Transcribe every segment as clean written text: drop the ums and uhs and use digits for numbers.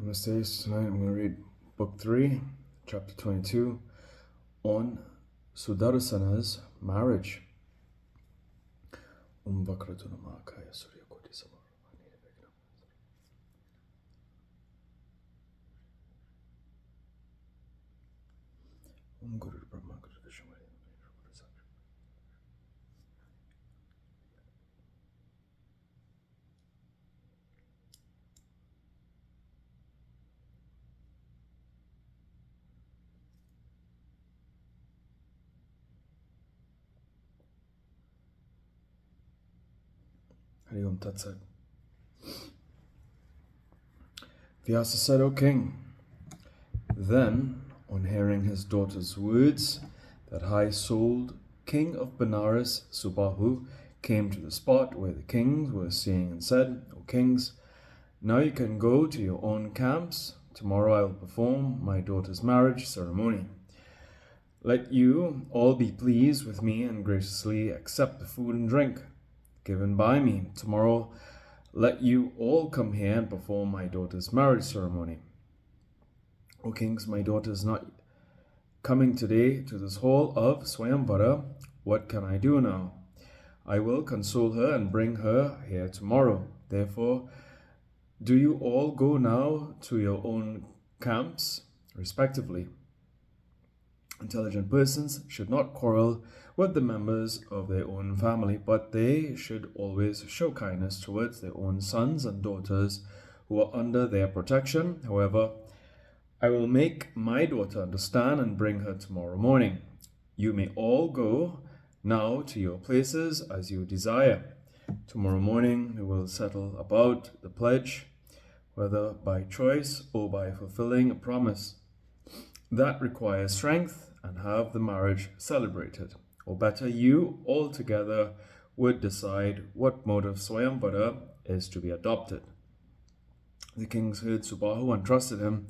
Namaste. Tonight I'm going to read Book 3, Chapter 22, on Sudarsana's marriage. Vakratuna Mahakaya Surya Koti Samar. Guru Brahma Guru Vishnu. Hari Om Tat Sat. Vyasa said, O king, then, on hearing his daughter's words, that high-souled king of Benares, Subahu, came to the spot where the kings were staying and said, O kings, now you can go to your own camps. Tomorrow I will perform my daughter's marriage ceremony. Let you all be pleased with me and graciously accept the food and drink given by me. Tomorrow let you all come here and perform my daughter's marriage ceremony. O kings, my daughter is not coming today to this hall of Swayamvara. What can I do now? I will console her and bring her here tomorrow. Therefore, do you all go now to your own camps, respectively. Intelligent persons should not quarrel with the members of their own family, but they should always show kindness towards their own sons and daughters who are under their protection. However, I will make my daughter understand and bring her tomorrow morning. You may all go now to your places as you desire. Tomorrow morning we will settle about the pledge, whether by choice or by fulfilling a promise that requires strength, and have the marriage celebrated. Or better, you all together would decide what mode of Swayamvara is to be adopted. The kings heard Subahu and trusted him.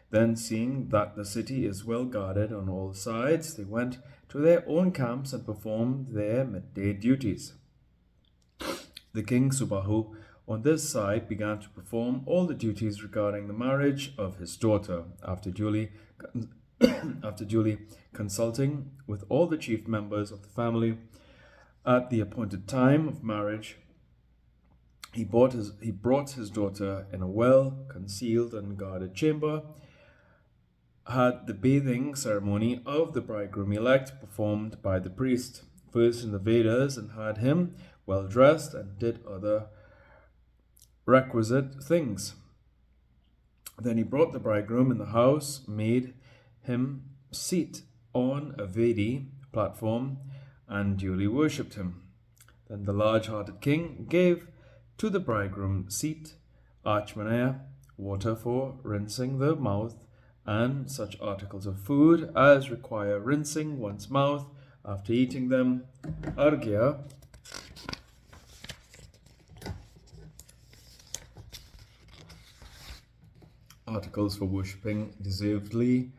Then, seeing that the city is well guarded on all sides, they went to their own camps and performed their midday duties. The king Subahu on this side began to perform all the duties regarding the marriage of his daughter. After duly consulting with all the chief members of the family at the appointed time of marriage, he brought his daughter in a well-concealed and guarded chamber, had the bathing ceremony of the bridegroom-elect performed by the priest, first in the Vedas, and had him well dressed, and did other requisite things. Then he brought the bridegroom in the house, made him seat on a Vedi platform, and duly worshipped him. Then the large-hearted king gave to the bridegroom seat, achmanaya, water for rinsing the mouth, and such articles of food as require rinsing one's mouth after eating them, arghya, articles for worshipping deservedly,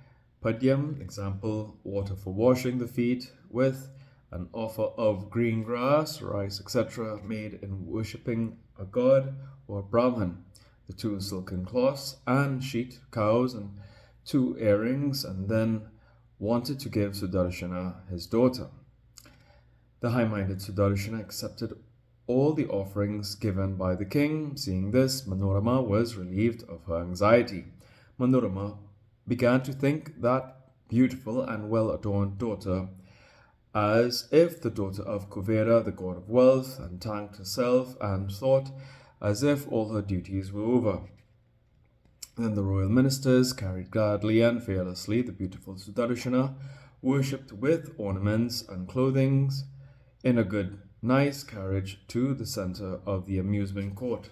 padyam, example, water for washing the feet with, an offer of green grass, rice, etc., made in worshipping a god or Brahman, the 2 silken cloths and sheet, cows, and 2 earrings, and then wanted to give Sudarshana his daughter. The high-minded Sudarshana accepted all the offerings given by the king. Seeing this, Manorama was relieved of her anxiety. Manorama began to think that beautiful and well-adorned daughter as if the daughter of Kuvera, the god of wealth, and thanked herself and thought as if all her duties were over. Then the royal ministers carried gladly and fearlessly the beautiful Sudarshana, worshipped with ornaments and clothings, in a good, nice carriage to the center of the amusement court.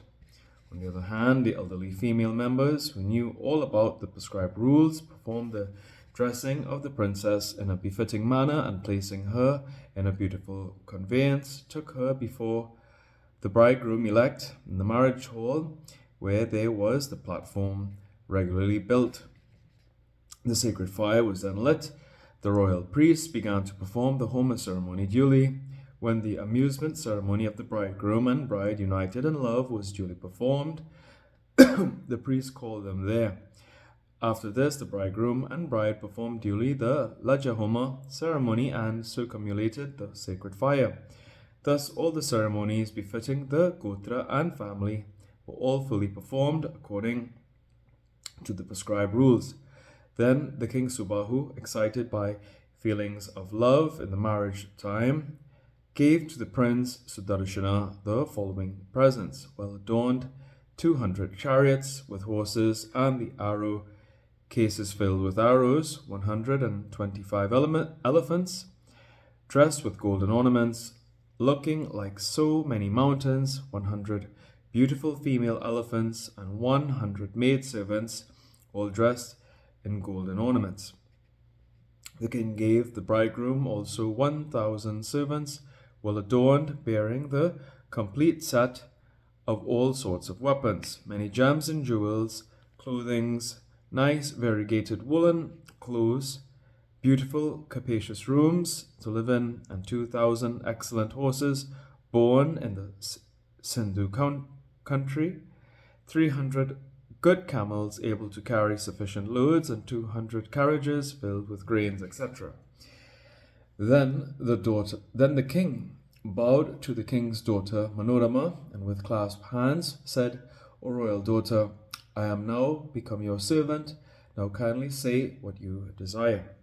On the other hand, the elderly female members, who knew all about the prescribed rules, performed the dressing of the princess in a befitting manner, and placing her in a beautiful conveyance, took her before the bridegroom-elect in the marriage hall, where there was the platform regularly built. The sacred fire was then lit. The royal priests began to perform the Homa ceremony duly. When the amusement ceremony of the bridegroom and bride united in love was duly performed, The priest called them there. After this, the bridegroom and bride performed duly the Lajahoma ceremony and circumambulated the sacred fire. Thus, all the ceremonies befitting the Gotra and family were all fully performed according to the prescribed rules. Then the king Subahu, excited by feelings of love in the marriage time, gave to the prince Sudarshana the following presents: well adorned 200 chariots with horses and the arrow cases filled with arrows, 125 elephants, dressed with golden ornaments, looking like so many mountains, 100 beautiful female elephants, and 100 maidservants, all dressed in golden ornaments. The king gave the bridegroom also 1,000 servants, well adorned, bearing the complete set of all sorts of weapons, many gems and jewels, clothings, nice variegated woolen clothes, beautiful capacious rooms to live in, and 2,000 excellent horses born in the Sindhu country, 300 good camels able to carry sufficient loads, and 200 carriages filled with grains, etc. Then the king bowed to the king's daughter Manorama, and with clasped hands said, "O royal daughter, I am now become your servant. Now kindly say what you desire."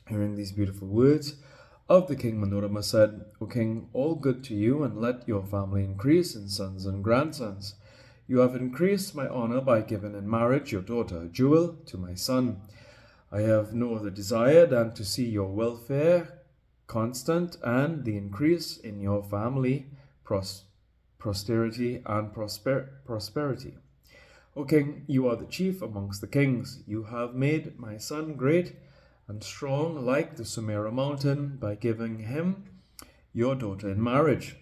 Hearing these beautiful words of the king, Manorama said, "O king, all good to you, and let your family increase in sons and grandsons. You have increased my honor by giving in marriage your daughter Jewel to my son. I have no other desire than to see your welfare constant and the increase in your family posterity and prosperity. O king, you are the chief amongst the kings. You have made my son great and strong like the Sumera mountain by giving him your daughter in marriage.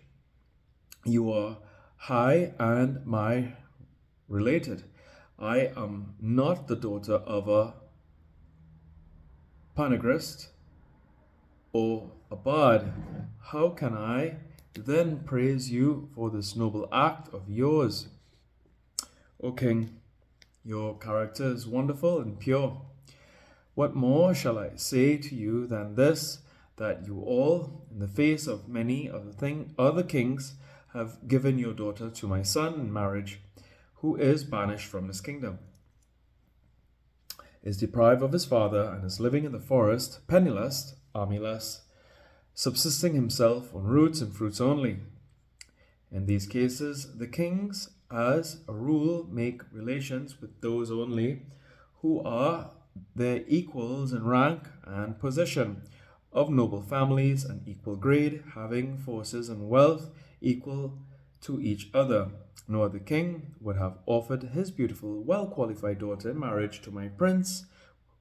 You are high and my related. I am not the daughter of a panagrist or a bard. How can I then praise you for this noble act of yours? O king, your character is wonderful and pure. What more shall I say to you than this, that you all, in the face of many other kings, have given your daughter to my son in marriage, who is banished from his kingdom, is deprived of his father, and is living in the forest, penniless, armyless, subsisting himself on roots and fruits only. In these cases, the kings, as a rule, make relations with those only who are their equals in rank and position, of noble families and equal grade, having forces and wealth equal to each other. No other king would have offered his beautiful, well-qualified daughter in marriage to my prince,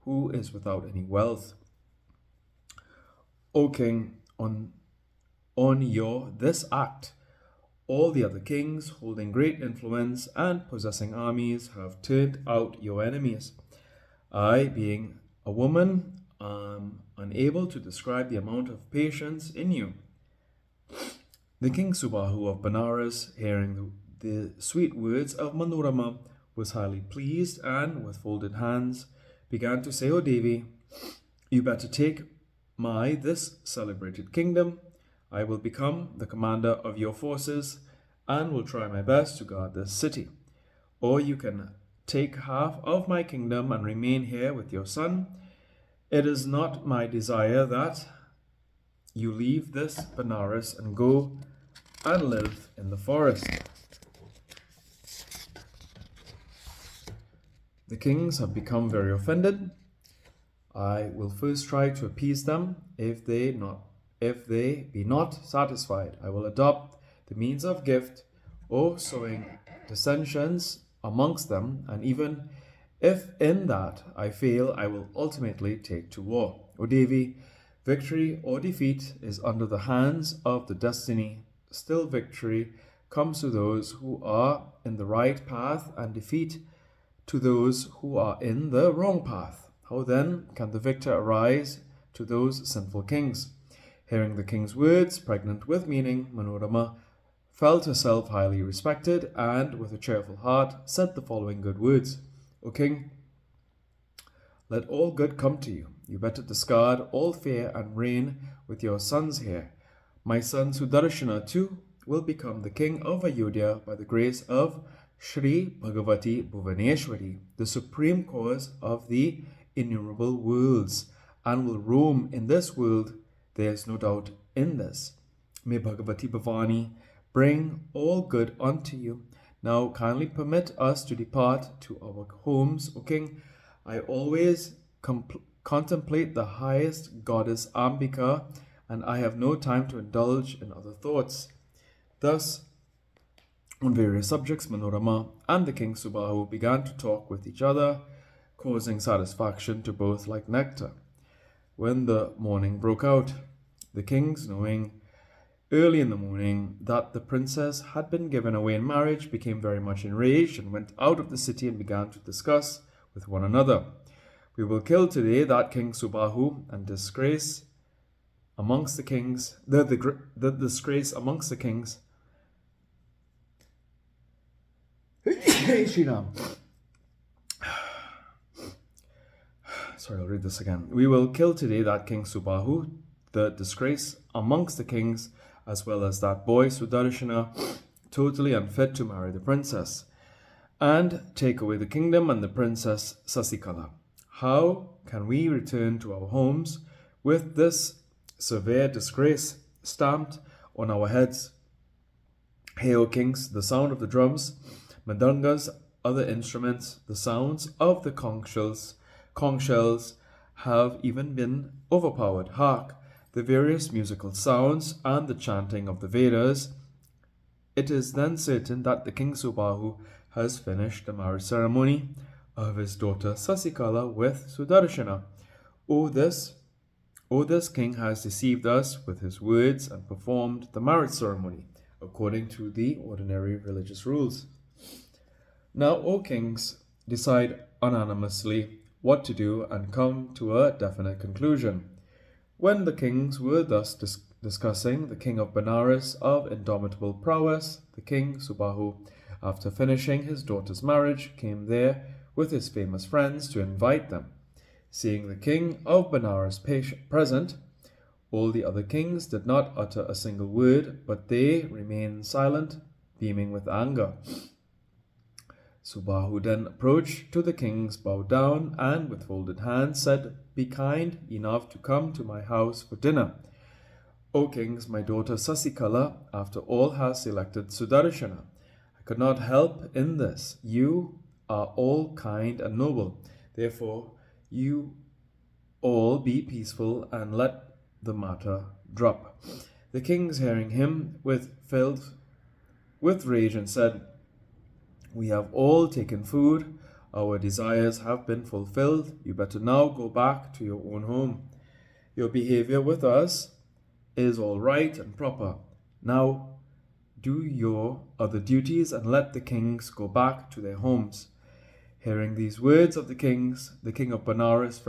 who is without any wealth. O king, on your this act, all the other kings, holding great influence and possessing armies, have turned out your enemies. I, being a woman, am unable to describe the amount of patience in you." The king Subahu of Benares, hearing the sweet words of Manorama, was highly pleased, and with folded hands began to say, "O Devi, you better take this celebrated kingdom. I will become the commander of your forces and will try my best to guard this city. Or you can take half of my kingdom and remain here with your son. It is not my desire that you leave this Benares and go and live in the forest." The kings have become very offended. I will first try to appease them. If they be not satisfied, I will adopt the means of gift or sowing dissensions amongst them, and even if in that I fail, I will ultimately take to war. O Devi, victory or defeat is under the hands of the destiny. Still, victory comes to those who are in the right path, and defeat to those who are in the wrong path. How then can the victor arise to those sinful kings? Hearing the king's words, pregnant with meaning, Manorama felt herself highly respected, and with a cheerful heart said the following good words: O king, let all good come to you. You better discard all fear and reign with your son's heir. My son Sudarshana too will become the king of Ayodhya by the grace of Shri Bhagavati Bhuvaneshwari, the supreme cause of the innumerable worlds, and will roam in this world. There is no doubt in this. May Bhagavati Bhavani bring all good unto you. Now kindly permit us to depart to our homes, O king. I always contemplate the highest goddess Ambika, and I have no time to indulge in other thoughts. Thus, on various subjects, Manorama and the king Subahu began to talk with each other, causing satisfaction to both like nectar. When the morning broke out, the kings, knowing early in the morning that the princess had been given away in marriage, became very much enraged and went out of the city and began to discuss with one another. We will kill today that King Subahu and disgrace amongst the kings, the disgrace amongst the kings. Sorry, I'll read this again. We will kill today that King Subahu, the disgrace amongst the kings, as well as that boy Sudarshana, totally unfit to marry the princess, and take away the kingdom and the princess Sasikala. How can we return to our homes with this severe disgrace stamped on our heads? Hear, O kings, the sound of the drums, madangas, other instruments, the sounds of the conch shells have even been overpowered. Hark, the various musical sounds and the chanting of the Vedas. It is then certain that the King Subahu has finished the marriage ceremony of his daughter Sasikala with Sudarshana. O this king has deceived us with his words and performed the marriage ceremony according to the ordinary religious rules. Now, O kings, decide unanimously what to do and come to a definite conclusion. When the kings were thus discussing, the king of Benares of indomitable prowess, the king Subahu, after finishing his daughter's marriage, came there with his famous friends to invite them. Seeing the king of Benares present, all the other kings did not utter a single word, but they remained silent, beaming with anger. Subahu then approached to the kings, bowed down, and with folded hands said, Be kind enough to come to my house for dinner. O kings, my daughter Sasikala, after all, has selected Sudarshana. I could not help in this. You are all kind and noble. Therefore, you all be peaceful and let the matter drop. The kings, hearing him, filled with rage and said, We have all taken food. Our desires have been fulfilled. You better now go back to your own home. Your behavior with us is all right and proper. Now do your other duties and let the kings go back to their homes. Hearing these words of the kings, the king of Benares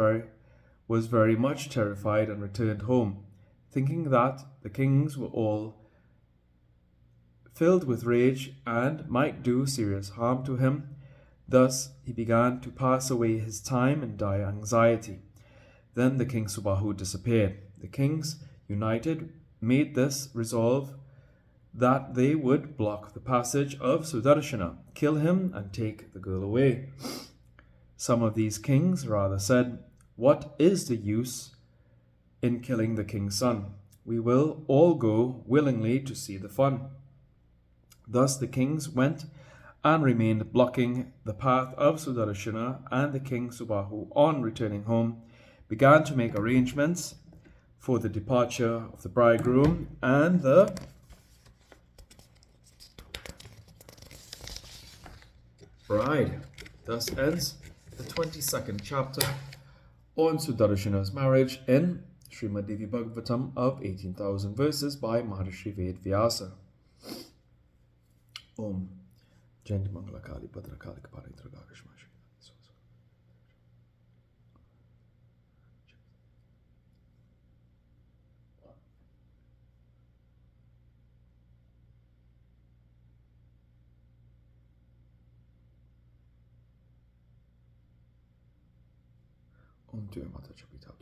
was very much terrified and returned home, thinking that the kings were all filled with rage and might do serious harm to him. Thus he began to pass away his time in dire anxiety. Then the king Subahu disappeared. The kings, united, made this resolve that they would block the passage of Sudarshana, kill him, and take the girl away. Some of these kings rather said, What is the use in killing the king's son? We will all go willingly to see the fun. Thus the kings went and remained blocking the path of Sudarshana, and the king Subahu, on returning home, began to make arrangements for the departure of the bridegroom and the bride. Thus ends the 22nd chapter on Sudarshana's marriage in Srimad Devi Bhagavatam of 18,000 verses by Maharishi Ved Vyasa. Om. Jayanti Mangala Kali Bhadra Kali Kapari Durga Krishna. Om Tue Mata Chapita.